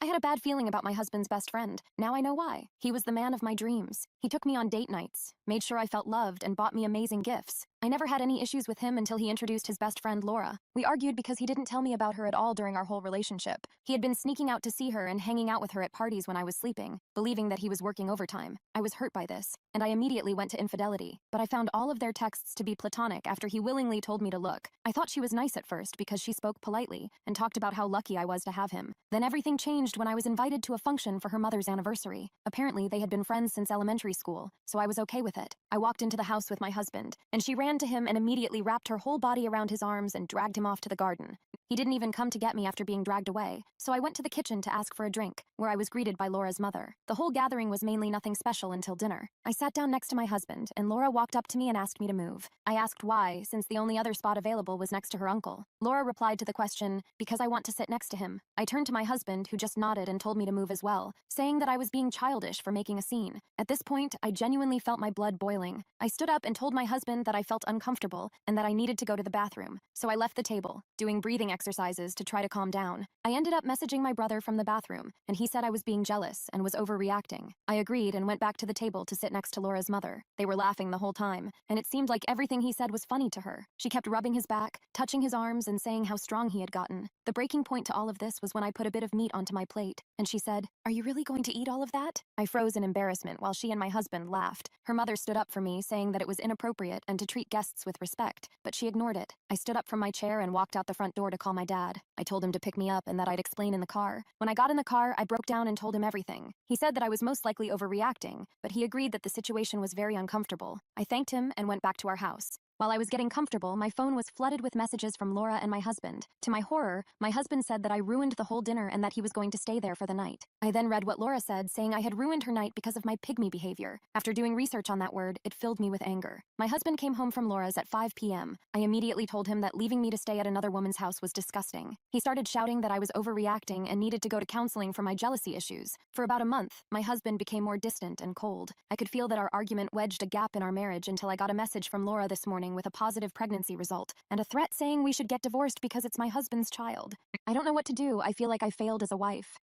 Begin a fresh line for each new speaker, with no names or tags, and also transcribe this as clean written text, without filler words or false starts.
I had a bad feeling about my husband's best friend. Now I know why. He was the man of my dreams. He took me on date nights, made sure I felt loved, and bought me amazing gifts. I never had any issues with him until he introduced his best friend, Laura. We argued because he didn't tell me about her at all during our whole relationship. He had been sneaking out to see her and hanging out with her at parties when I was sleeping, believing that he was working overtime. I was hurt by this, and I immediately went to infidelity. But I found all of their texts to be platonic after he willingly told me to look. I thought she was nice at first because she spoke politely and talked about how lucky I was to have him. Then everything changed when I was invited to a function for her mother's anniversary. Apparently, they had been friends since elementary school, so I was okay with it. I walked into the house with my husband, and she ran to him and immediately wrapped her whole body around his arms and dragged him off to the garden. He didn't even come to get me after being dragged away, so I went to the kitchen to ask for a drink, where I was greeted by Laura's mother. The whole gathering was mainly nothing special until dinner. I sat down next to my husband, and Laura walked up to me and asked me to move. I asked why, since the only other spot available was next to her uncle. Laura replied to the question, "Because I want to sit next to him." I turned to my husband, who just nodded and told me to move as well, saying that I was being childish for making a scene. At this point, I genuinely felt my blood boiling. I stood up and told my husband that I felt uncomfortable and that I needed to go to the bathroom, so I left the table, doing breathing exercises to try to calm down. I ended up messaging my brother from the bathroom, and he said I was being jealous and was overreacting. I agreed and went back to the table to sit next to Laura's mother. They were laughing the whole time, and it seemed like everything he said was funny to her. She kept rubbing his back, touching his arms, and saying how strong he had gotten. The breaking point to all of this was when I put a bit of meat onto my plate, and she said, "Are you really going to eat all of that?" I froze in embarrassment while she and my husband laughed. Her mother stood up for me, saying that it was inappropriate and to treat guests with respect, but she ignored it. I stood up from my chair and walked out the front door to call my dad. I told him to pick me up and that I'd explain in the car. When I got in the car, I broke down and told him everything. He said that I was most likely overreacting, but he agreed that the situation was very uncomfortable. I thanked him and went back to our house. While I was getting comfortable, my phone was flooded with messages from Laura and my husband. To my horror, my husband said that I ruined the whole dinner and that he was going to stay there for the night. I then read what Laura said, saying I had ruined her night because of my pygmy behavior. After doing research on that word, it filled me with anger. My husband came home from Laura's at 5 p.m. I immediately told him that leaving me to stay at another woman's house was disgusting. He started shouting that I was overreacting and needed to go to counseling for my jealousy issues. For about a month, my husband became more distant and cold. I could feel that our argument wedged a gap in our marriage until I got a message from Laura this morning with a positive pregnancy result and a threat saying we should get divorced because it's my husband's child. I don't know what to do. I feel like I failed as a wife.